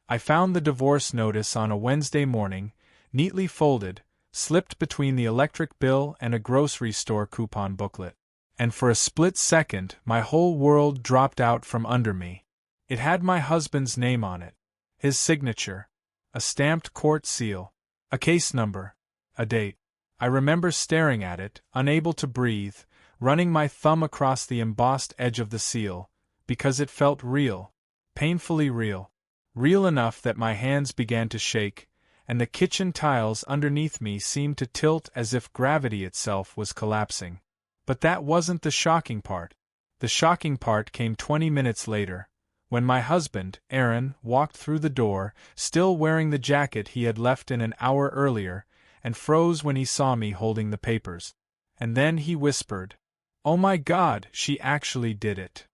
I found the divorce notice on a Wednesday morning, neatly folded, slipped between the electric bill and a grocery store coupon booklet. And for a split second, my whole world dropped out from under me. It had my husband's name on it, his signature, a stamped court seal, a case number, a date. I remember staring at it, unable to breathe, running my thumb across the embossed edge of the seal, because it felt real, painfully real. Real enough that my hands began to shake, and the kitchen tiles underneath me seemed to tilt as if gravity itself was collapsing. But that wasn't the shocking part. The shocking part came 20 minutes later, when my husband, Aaron, walked through the door, still wearing the jacket he had left in an hour earlier, and froze when he saw me holding the papers. And then he whispered, "Oh my God, she actually did it."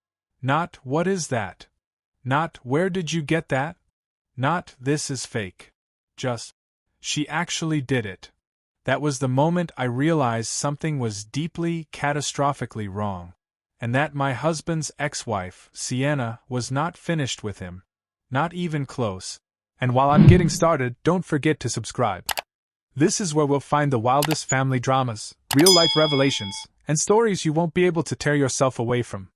Not, "What is that?" Not, "Where did you get that?" Not, "This is fake." Just, "She actually did it." That was the moment I realized something was deeply, catastrophically wrong. And that my husband's ex-wife, Sienna, was not finished with him. Not even close. And while I'm getting started, don't forget to subscribe. This is where we'll find the wildest family dramas, real-life revelations, and stories you won't be able to tear yourself away from.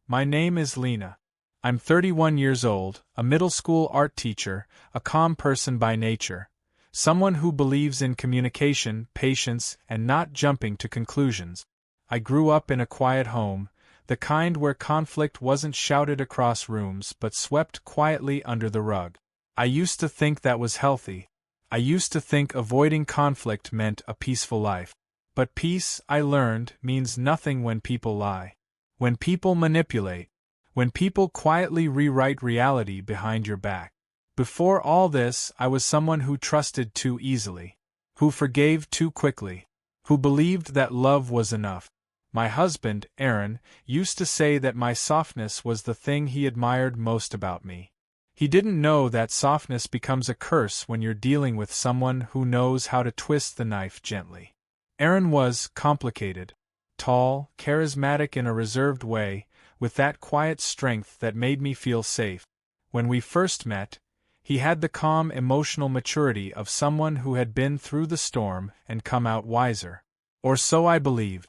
My name is Lena. I'm 31 years old, a middle school art teacher, a calm person by nature, someone who believes in communication, patience, and not jumping to conclusions. I grew up in a quiet home, the kind where conflict wasn't shouted across rooms but swept quietly under the rug. I used to think that was healthy. I used to think avoiding conflict meant a peaceful life. But peace, I learned, means nothing when people lie. When people manipulate. When people quietly rewrite reality behind your back. Before all this, I was someone who trusted too easily. Who forgave too quickly. Who believed that love was enough. My husband, Aaron, used to say that my softness was the thing he admired most about me. He didn't know that softness becomes a curse when you're dealing with someone who knows how to twist the knife gently. Aaron was complicated. Tall, charismatic in a reserved way, with that quiet strength that made me feel safe. When we first met, he had the calm emotional maturity of someone who had been through the storm and come out wiser. Or so I believed.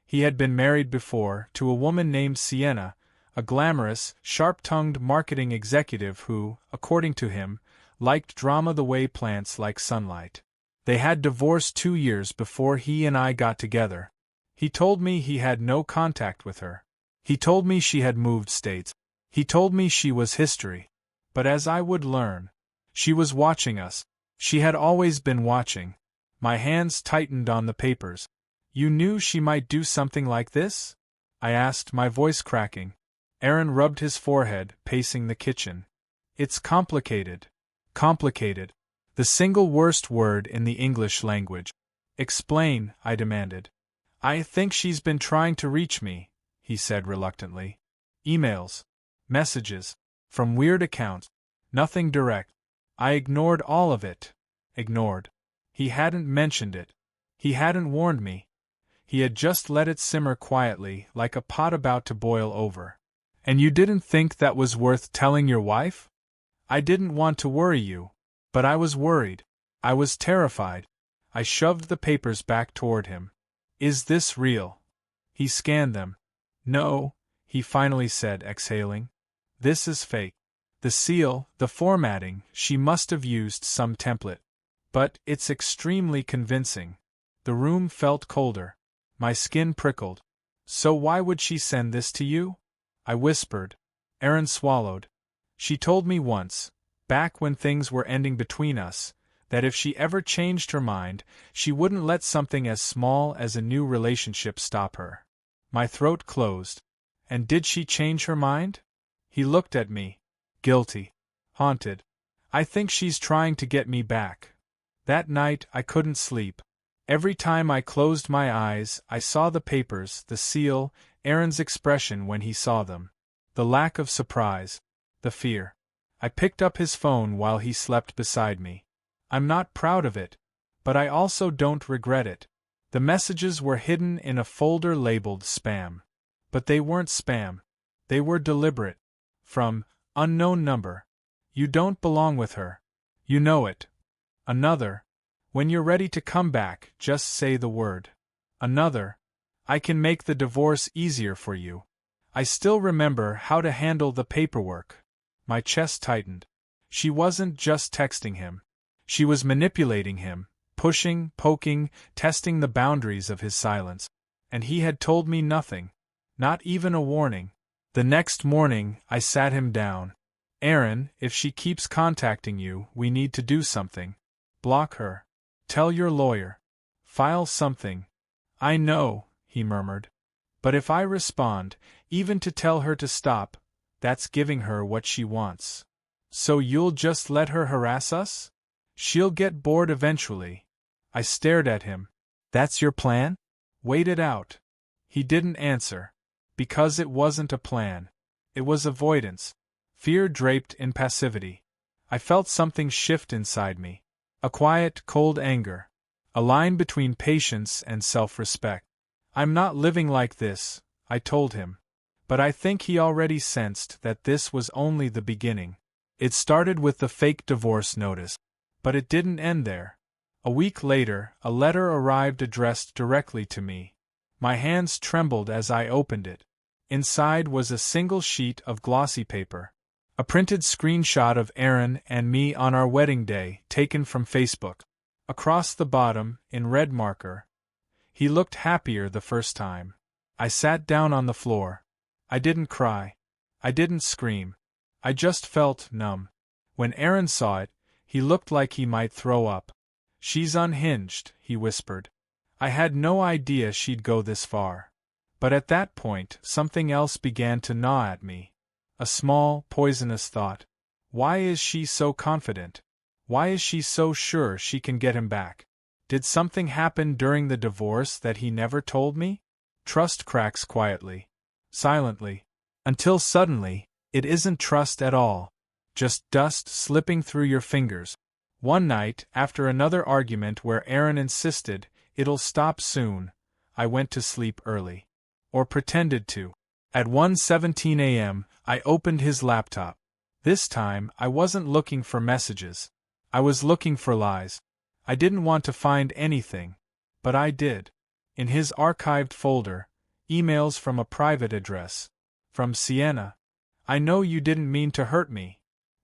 He had been married before, to a woman named Sienna, a glamorous, sharp-tongued marketing executive who, according to him, liked drama the way plants like sunlight. They had divorced 2 years before he and I got together. He told me he had no contact with her. He told me she had moved states. He told me she was history. But as I would learn, she was watching us. She had always been watching. My hands tightened on the papers. "You knew she might do something like this?" I asked, my voice cracking. Aaron rubbed his forehead, pacing the kitchen. "It's complicated. Complicated. The single worst word in the English language." "Explain," I demanded. "I think she's been trying to reach me," he said reluctantly. "Emails. Messages. From weird accounts. Nothing direct." I ignored all of it. Ignored. He hadn't mentioned it. He hadn't warned me. He had just let it simmer quietly, like a pot about to boil over. "And you didn't think that was worth telling your wife?" "I didn't want to worry you. But I was worried. I was terrified." I shoved the papers back toward him. "Is this real?" He scanned them. "No," he finally said, exhaling. "This is fake. The seal, the formatting, she must have used some template. But it's extremely convincing." The room felt colder. My skin prickled. "So why would she send this to you?" I whispered. Aaron swallowed. "She told me once, back when things were ending between us, that if she ever changed her mind, she wouldn't let something as small as a new relationship stop her." My throat closed. "And did she change her mind?" He looked at me. Guilty. Haunted. "I think she's trying to get me back." That night I couldn't sleep. Every time I closed my eyes, I saw the papers, the seal, Aaron's expression when he saw them. The lack of surprise. The fear. I picked up his phone while he slept beside me. I'm not proud of it, but I also don't regret it. The messages were hidden in a folder labeled spam. But they weren't spam. They were deliberate. From unknown number. You don't belong with her. You know it. Another. When you're ready to come back, just say the word. Another. I can make the divorce easier for you. I still remember how to handle the paperwork. My chest tightened. She wasn't just texting him. She was manipulating him, pushing, poking, testing the boundaries of his silence. And he had told me nothing. Not even a warning. The next morning, I sat him down. Aaron, if she keeps contacting you, we need to do something. Block her. Tell your lawyer. File something. I know, he murmured. But if I respond, even to tell her to stop, that's giving her what she wants. So you'll just let her harass us? She'll get bored eventually. I stared at him. That's your plan? Wait it out. He didn't answer. Because it wasn't a plan. It was avoidance. Fear draped in passivity. I felt something shift inside me. A quiet, cold anger. A line between patience and self-respect. I'm not living like this, I told him. But I think he already sensed that this was only the beginning. It started with the fake divorce notice. But it didn't end there. A week later, a letter arrived addressed directly to me. My hands trembled as I opened it. Inside was a single sheet of glossy paper. A printed screenshot of Aaron and me on our wedding day, taken from Facebook. Across the bottom, in red marker. He looked happier the first time. I sat down on the floor. I didn't cry. I didn't scream. I just felt numb. When Aaron saw it, he looked like he might throw up. She's unhinged, he whispered. I had no idea she'd go this far. But at that point, something else began to gnaw at me. A small, poisonous thought. Why is she so confident? Why is she so sure she can get him back? Did something happen during the divorce that he never told me? Trust cracks quietly. Silently. Until suddenly, it isn't trust at all. Just dust slipping through your fingers. One night, after another argument where Aaron insisted, it'll stop soon, I went to sleep early. Or pretended to. At 1:17 a.m., I opened his laptop. This time, I wasn't looking for messages. I was looking for lies. I didn't want to find anything. But I did. In his archived folder, emails from a private address. From Sienna. I know you didn't mean to hurt me.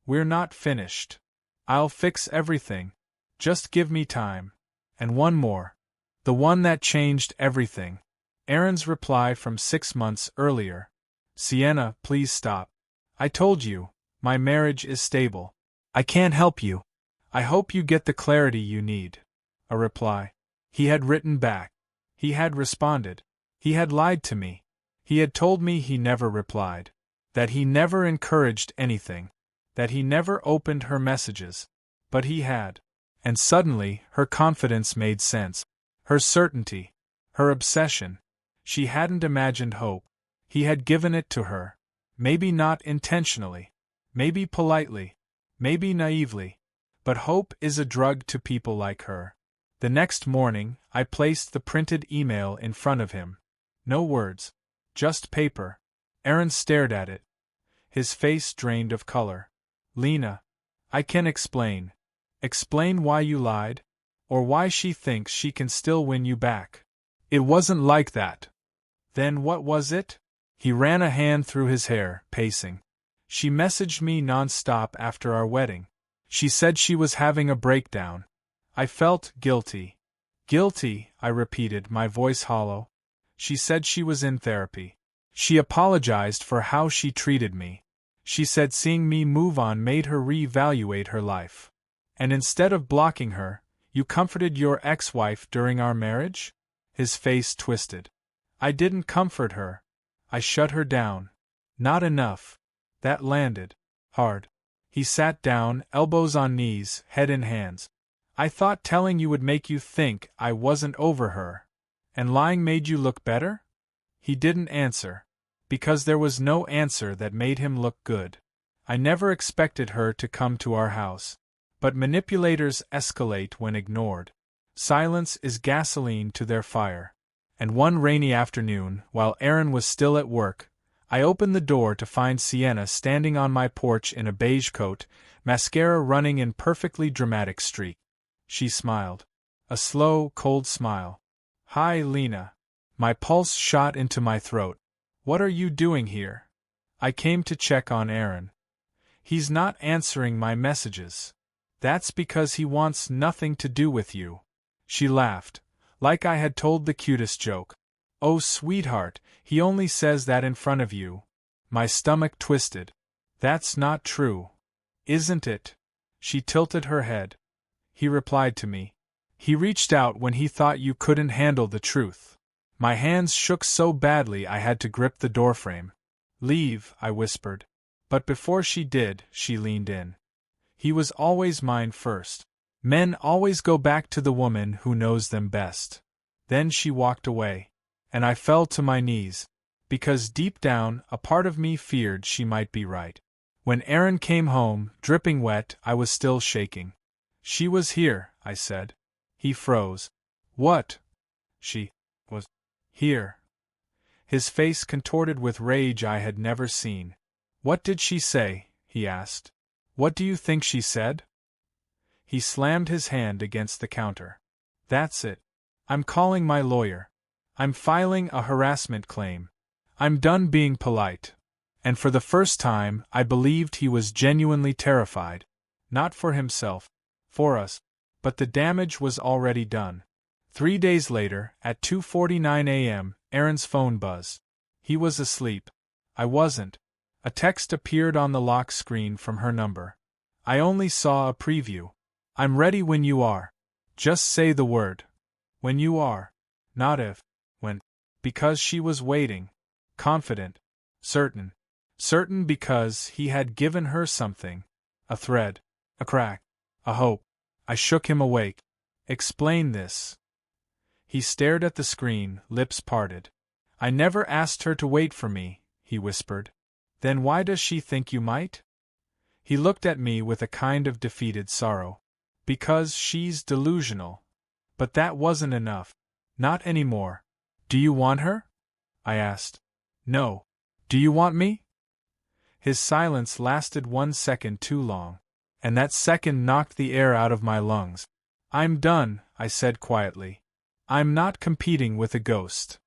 We're not finished. I'll fix everything. Just give me time. And one more. The one that changed everything. Aaron's reply from 6 months earlier. Sienna, please stop. I told you, my marriage is stable. I can't help you. I hope you get the clarity you need. A reply. He had written back. He had responded. He had lied to me. He had told me he never replied. That he never encouraged anything. That he never opened her messages. But he had. And suddenly, her confidence made sense. Her certainty. Her obsession. She hadn't imagined hope. He had given it to her. Maybe not intentionally. Maybe politely. Maybe naively. But hope is a drug to people like her. The next morning, I placed the printed email in front of him. No words. Just paper. Aaron stared at it. His face drained of color. Lena. I can explain. Explain why you lied? Or why she thinks she can still win you back. It wasn't like that. Then what was it? He ran a hand through his hair, pacing. She messaged me non-stop after our wedding. She said she was having a breakdown. I felt guilty. Guilty, I repeated, my voice hollow. She said she was in therapy. She apologized for how she treated me. She said seeing me move on made her re-evaluate her life. And instead of blocking her, you comforted your ex-wife during our marriage? His face twisted. I didn't comfort her. I shut her down. Not enough. That landed. Hard. He sat down, elbows on knees, head in hands. I thought telling you would make you think I wasn't over her. And lying made you look better? He didn't answer. Because there was no answer that made him look good. I never expected her to come to our house. But manipulators escalate when ignored. Silence is gasoline to their fire. And one rainy afternoon, while Aaron was still at work, I opened the door to find Sienna standing on my porch in a beige coat, mascara running in perfectly dramatic streak. She smiled. A slow, cold smile. "Hi, Lena." My pulse shot into my throat. "What are you doing here?" "I came to check on Aaron. He's not answering my messages." "That's because he wants nothing to do with you." She laughed, like I had told the cutest joke. "Oh, sweetheart, he only says that in front of you." My stomach twisted. "That's not true." "Isn't it?" She tilted her head. "He replied to me. He reached out when he thought you couldn't handle the truth." My hands shook so badly I had to grip the doorframe. "Leave," I whispered. But before she did, she leaned in. "He was always mine first. Men always go back to the woman who knows them best." Then she walked away. And I fell to my knees, because deep down, a part of me feared she might be right. When Aaron came home, dripping wet, I was still shaking. "She was here," I said. He froze. "What?" "She was here." His face contorted with rage I had never seen. "What did she say?" he asked. "What do you think she said?" He slammed his hand against the counter. "That's it. I'm calling my lawyer. I'm filing a harassment claim. I'm done being polite." And for the first time, I believed he was genuinely terrified. Not for himself. For us. But the damage was already done. 3 days later, at 2:49 a.m., Aaron's phone buzzed. He was asleep. I wasn't. A text appeared on the lock screen from her number. I only saw a preview. "I'm ready when you are. Just say the word. When you are. Not if. When." Because she was waiting. Confident. Certain. Certain because he had given her something. A thread. A crack. A hope. I shook him awake. "Explain this." He stared at the screen, lips parted. "I never asked her to wait for me," he whispered. "Then why does she think you might?" He looked at me with a kind of defeated sorrow. "Because she's delusional." But that wasn't enough. Not anymore. "Do you want her?" I asked. "No. Do you want me?" His silence lasted 1 second too long. And that second knocked the air out of my lungs. "I'm done," I said quietly. "I'm not competing with a ghost."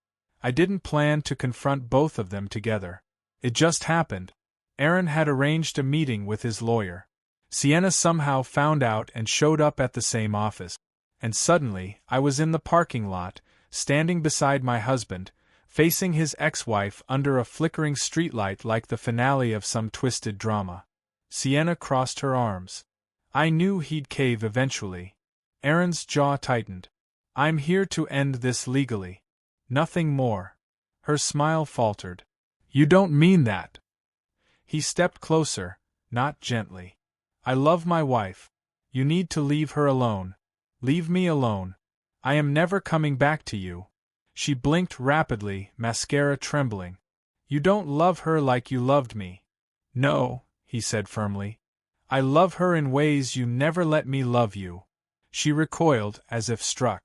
I didn't plan to confront both of them together. It just happened. Aaron had arranged a meeting with his lawyer. Sienna somehow found out and showed up at the same office. And suddenly, I was in the parking lot, standing beside my husband, facing his ex-wife under a flickering streetlight like the finale of some twisted drama. Sienna crossed her arms. I knew he'd cave eventually. Aaron's jaw tightened. "I'm here to end this legally. Nothing more." Her smile faltered. "You don't mean that." He stepped closer, not gently. "I love my wife. You need to leave her alone. Leave me alone. I am never coming back to you." She blinked rapidly, mascara trembling. "You don't love her like you loved me." "No," he said firmly. "I love her in ways you never let me love you." She recoiled, as if struck.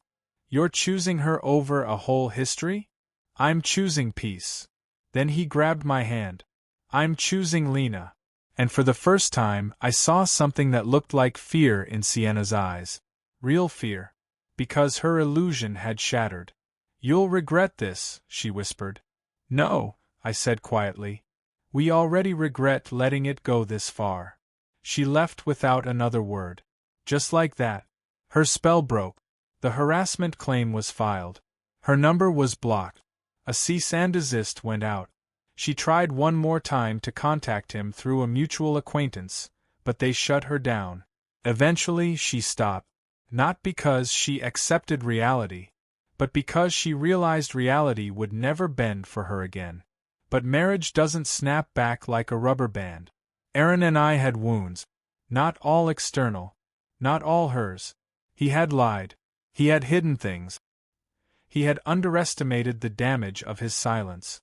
"You're choosing her over a whole history?" "I'm choosing peace." Then he grabbed my hand. "I'm choosing Lena." And for the first time, I saw something that looked like fear in Sienna's eyes. Real fear. Because her illusion had shattered. "You'll regret this," she whispered. "No," I said quietly. "We already regret letting it go this far." She left without another word. Just like that. Her spell broke. The harassment claim was filed. Her number was blocked. A cease and desist went out. She tried one more time to contact him through a mutual acquaintance, but they shut her down. Eventually she stopped. Not because she accepted reality, but because she realized reality would never bend for her again. But marriage doesn't snap back like a rubber band. Aaron and I had wounds. Not all external. Not all hers. He had lied. He had hidden things. He had underestimated the damage of his silence.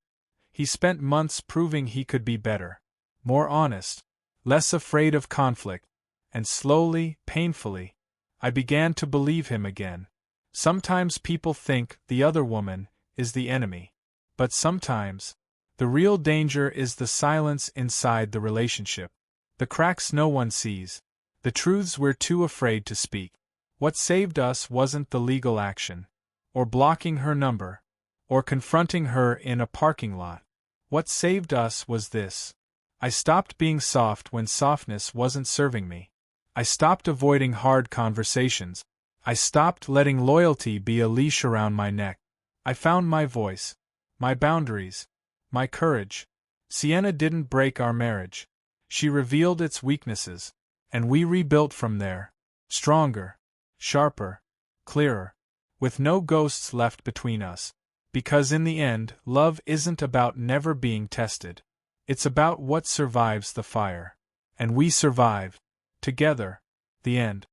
He spent months proving he could be better. More honest. Less afraid of conflict. And slowly, painfully, I began to believe him again. Sometimes people think the other woman is the enemy. But sometimes, the real danger is the silence inside the relationship. The cracks no one sees. The truths we're too afraid to speak. What saved us wasn't the legal action, or blocking her number, or confronting her in a parking lot. What saved us was this. I stopped being soft when softness wasn't serving me. I stopped avoiding hard conversations. I stopped letting loyalty be a leash around my neck. I found my voice, my boundaries, my courage. Sienna didn't break our marriage. She revealed its weaknesses, and we rebuilt from there, stronger, sharper, clearer, with no ghosts left between us. Because in the end, love isn't about never being tested. It's about what survives the fire. And we survived. Together. The end.